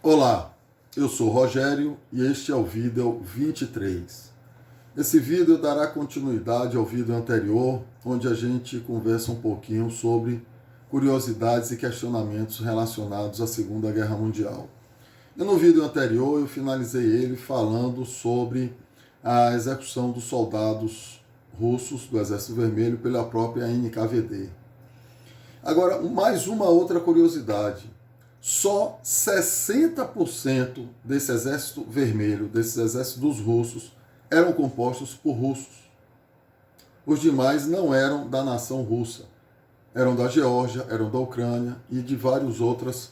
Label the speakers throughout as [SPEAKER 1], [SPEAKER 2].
[SPEAKER 1] Olá, eu sou Rogério e este é o vídeo 23. Esse vídeo dará continuidade ao vídeo anterior, onde a gente conversa um pouquinho sobre curiosidades e questionamentos relacionados à Segunda Guerra Mundial. E no vídeo anterior eu finalizei ele falando sobre a execução dos soldados russos do Exército Vermelho pela própria NKVD. Agora, mais uma outra curiosidade. Só 60% desse exército vermelho, desses exércitos dos russos, eram compostos por russos. Os demais não eram da nação russa. Eram da Geórgia, eram da Ucrânia e de várias outras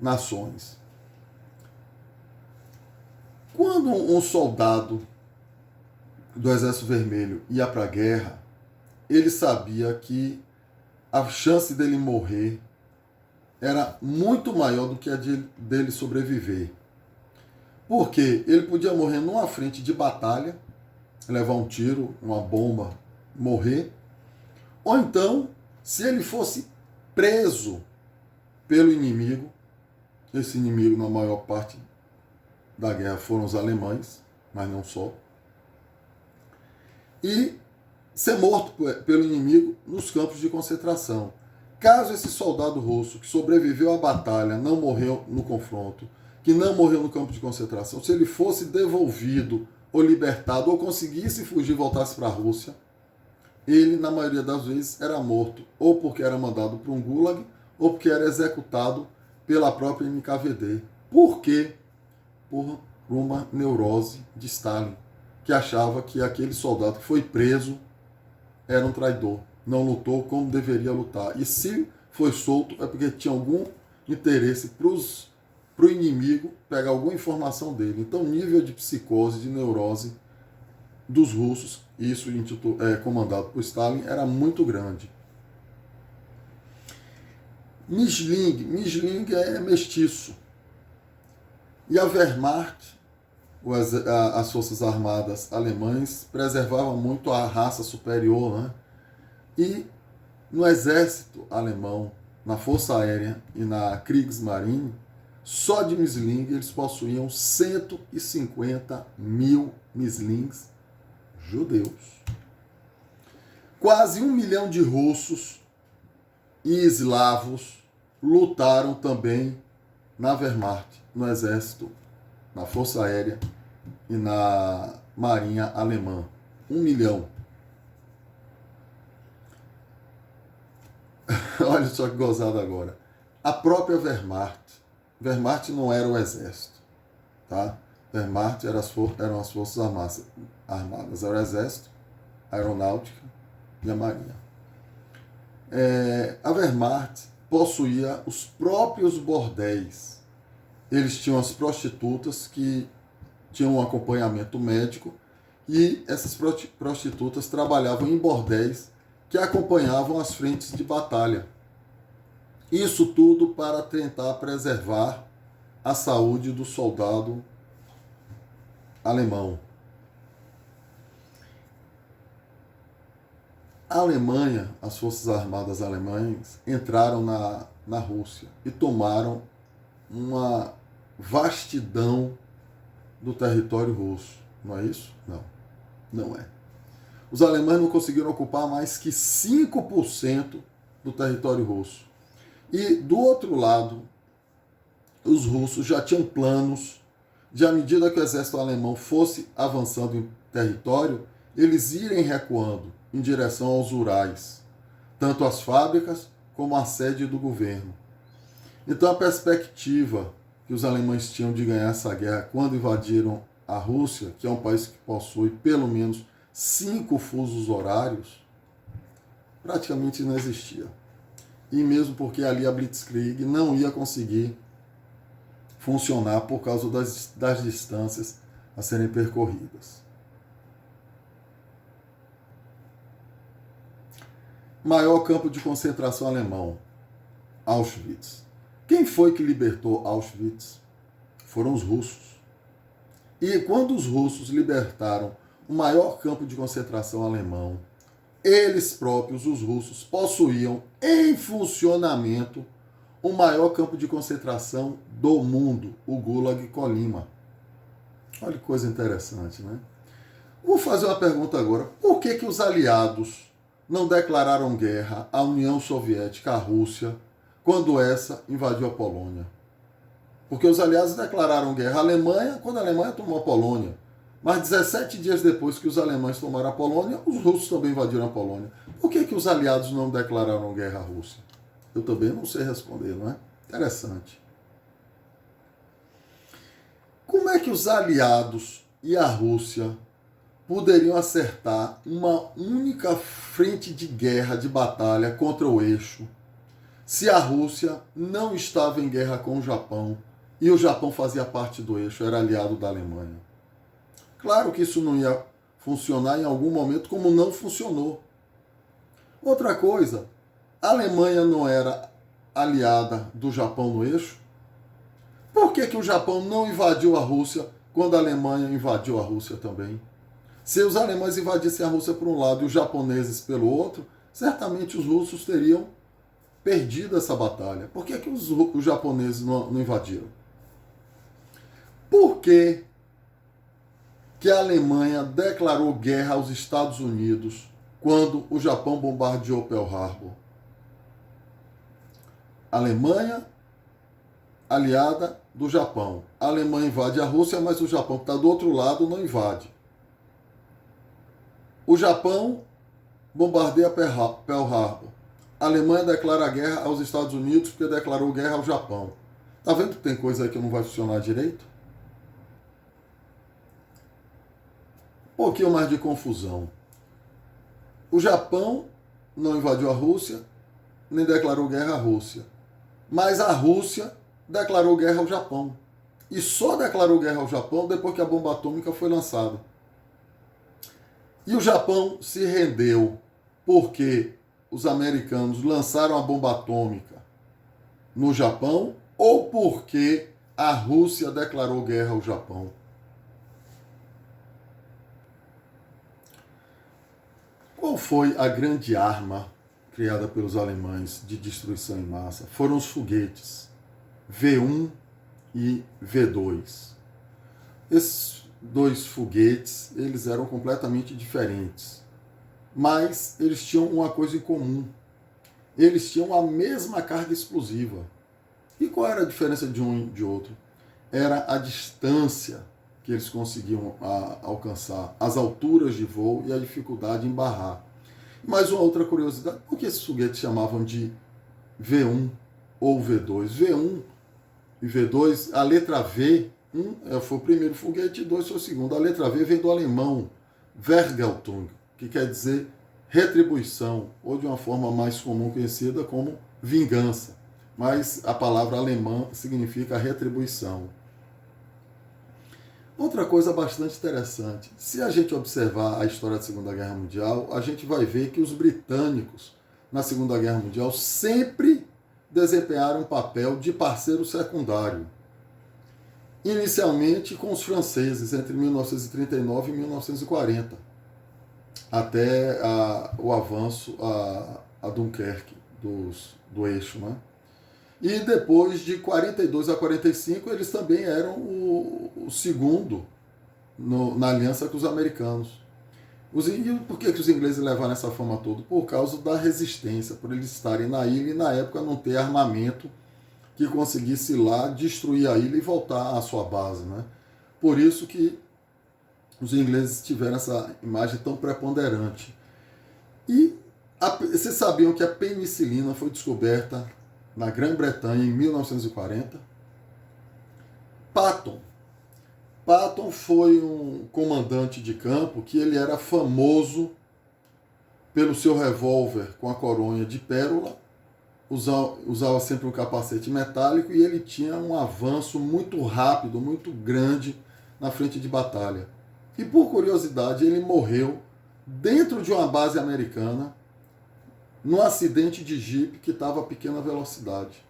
[SPEAKER 1] nações. Quando um soldado do Exército Vermelho ia para a guerra, ele sabia que a chance dele morrer era muito maior do que a dele sobreviver. Porque ele podia morrer numa frente de batalha, levar um tiro, uma bomba, morrer. Ou então, se ele fosse preso pelo inimigo, esse inimigo na maior parte da guerra foram os alemães, mas não só, e ser morto pelo inimigo nos campos de concentração. Caso esse soldado russo que sobreviveu à batalha não morreu no confronto, que não morreu no campo de concentração, se ele fosse devolvido ou libertado ou conseguisse fugir e voltasse para a Rússia, ele, na maioria das vezes, era morto ou porque era mandado para um gulag ou porque era executado pela própria NKVD. Por quê? Por uma neurose de Stalin, que achava que aquele soldado que foi preso era um traidor, não lutou como deveria lutar. E se foi solto é porque tinha algum interesse para o inimigo pegar alguma informação dele. Então, o nível de psicose, de neurose dos russos, isso comandado por Stalin, era muito grande. Mischling é mestiço. E a Wehrmacht, as forças armadas alemãs, preservavam muito a raça superior, né? E no exército alemão, na Força Aérea e na Kriegsmarine, só de Mischling eles possuíam 150 mil Mischlings judeus. Quase 1 milhão de russos e eslavos lutaram também na Wehrmacht, no exército, na Força Aérea e na Marinha Alemã. 1 milhão. Olha só que gozada agora. A própria Wehrmacht não era o exército, tá? Wehrmacht eram as forças armadas, era o exército, a aeronáutica e a marinha. A Wehrmacht possuía os próprios bordéis. Eles tinham as prostitutas que tinham um acompanhamento médico e essas prostitutas trabalhavam em bordéis que acompanhavam as frentes de batalha. Isso tudo para tentar preservar a saúde do soldado alemão. A Alemanha, as forças armadas alemãs, entraram na Rússia e tomaram uma vastidão do território russo. Não é isso? Não, não é. Os alemães não conseguiram ocupar mais que 5% do território russo. E, do outro lado, os russos já tinham planos de, à medida que o exército alemão fosse avançando em território, eles irem recuando em direção aos Urais, tanto as fábricas como a sede do governo. Então, a perspectiva que os alemães tinham de ganhar essa guerra quando invadiram a Rússia, que é um país que possui pelo menos 5 fusos horários, praticamente não existia. E mesmo porque ali a Blitzkrieg não ia conseguir funcionar por causa das distâncias a serem percorridas. Maior campo de concentração alemão, Auschwitz. Quem foi que libertou Auschwitz? Foram os russos. E quando os russos libertaram o maior campo de concentração alemão, eles próprios, os russos, possuíam em funcionamento o maior campo de concentração do mundo, o Gulag Colima. Olha que coisa interessante, né? Vou fazer uma pergunta agora. Por que os aliados não declararam guerra à União Soviética, à Rússia, quando essa invadiu a Polônia? Porque os aliados declararam guerra à Alemanha quando a Alemanha tomou a Polônia. Mas 17 dias depois que os alemães tomaram a Polônia, os russos também invadiram a Polônia. Por que os aliados não declararam guerra à Rússia? Eu também não sei responder, não é? Interessante. Como é que os aliados e a Rússia poderiam acertar uma única frente de guerra, de batalha contra o eixo, se a Rússia não estava em guerra com o Japão e o Japão fazia parte do eixo, era aliado da Alemanha? Claro que isso não ia funcionar em algum momento, como não funcionou. Outra coisa, a Alemanha não era aliada do Japão no eixo? Por que o Japão não invadiu a Rússia quando a Alemanha invadiu a Rússia também? Se os alemães invadissem a Rússia por um lado e os japoneses pelo outro, certamente os russos teriam perdido essa batalha. Por que os japoneses não invadiram? Por que a Alemanha declarou guerra aos Estados Unidos quando o Japão bombardeou Pearl Harbor? Alemanha, aliada do Japão. A Alemanha invade a Rússia, mas o Japão, que está do outro lado, não invade. O Japão bombardeia Pearl Harbor. A Alemanha declara guerra aos Estados Unidos porque declarou guerra ao Japão. Tá vendo que tem coisa aí que não vai funcionar direito? Um pouquinho mais de confusão. O Japão não invadiu a Rússia, nem declarou guerra à Rússia. Mas a Rússia declarou guerra ao Japão. E só declarou guerra ao Japão depois que a bomba atômica foi lançada. E o Japão se rendeu porque os americanos lançaram a bomba atômica no Japão ou porque a Rússia declarou guerra ao Japão? Qual foi a grande arma criada pelos alemães de destruição em massa? Foram os foguetes V1 e V2. Esses dois foguetes, eles eram completamente diferentes, mas eles tinham uma coisa em comum. Eles tinham a mesma carga explosiva. E qual era a diferença de um e de outro? Era a distância que eles conseguiam alcançar, as alturas de voo e a dificuldade em barrar. Mais uma outra curiosidade, por que esses foguetes chamavam de V1 ou V2? V1 e V2, a letra V, foi o primeiro foguete e 2 foi o segundo. A letra V vem do alemão Vergeltung, que quer dizer retribuição, ou de uma forma mais comum conhecida como vingança. Mas a palavra alemã significa retribuição. Outra coisa bastante interessante, se a gente observar a história da Segunda Guerra Mundial, a gente vai ver que os britânicos, na Segunda Guerra Mundial, sempre desempenharam um papel de parceiro secundário. Inicialmente com os franceses, entre 1939 e 1940, até o avanço a Dunkerque, do eixo, né? E depois de 42 a 45, eles também eram o segundo na aliança com os americanos. E por que os ingleses levaram essa fama toda? Por causa da resistência, por eles estarem na ilha e na época não ter armamento que conseguisse ir lá destruir a ilha e voltar à sua base, né? Por isso que os ingleses tiveram essa imagem tão preponderante. E vocês sabiam que a penicilina foi descoberta na Grã-Bretanha em 1940? Patton foi um comandante de campo que ele era famoso pelo seu revólver com a coronha de pérola, usava sempre um capacete metálico e ele tinha um avanço muito rápido, muito grande na frente de batalha. E por curiosidade, ele morreu dentro de uma base americana num acidente de jipe que estava a pequena velocidade.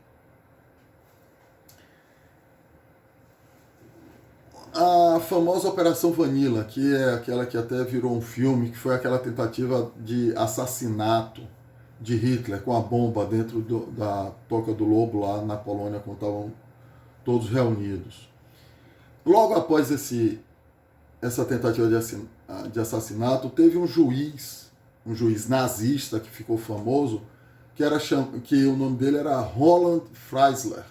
[SPEAKER 1] A famosa Operação Vanilla, que é aquela que até virou um filme, que foi aquela tentativa de assassinato de Hitler com a bomba dentro da Toca do Lobo, lá na Polônia, quando estavam todos reunidos. Logo após essa tentativa de assassinato, teve um juiz nazista que ficou famoso, que o nome dele era Roland Freisler.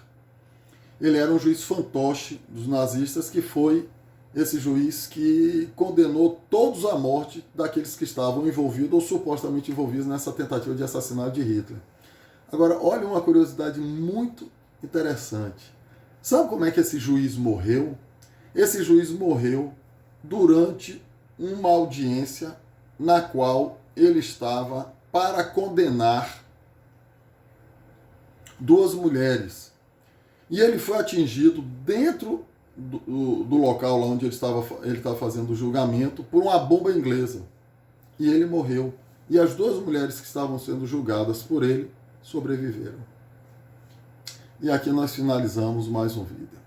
[SPEAKER 1] Ele era um juiz fantoche dos nazistas, que foi esse juiz que condenou todos à morte daqueles que estavam envolvidos ou supostamente envolvidos nessa tentativa de assassinato de Hitler. Agora, olha uma curiosidade muito interessante. Sabe como é que esse juiz morreu? Esse juiz morreu durante uma audiência na qual ele estava para condenar duas mulheres. E ele foi atingido dentro do local lá onde ele estava fazendo o julgamento por uma bomba inglesa. E ele morreu. E as duas mulheres que estavam sendo julgadas por ele sobreviveram. E aqui nós finalizamos mais um vídeo.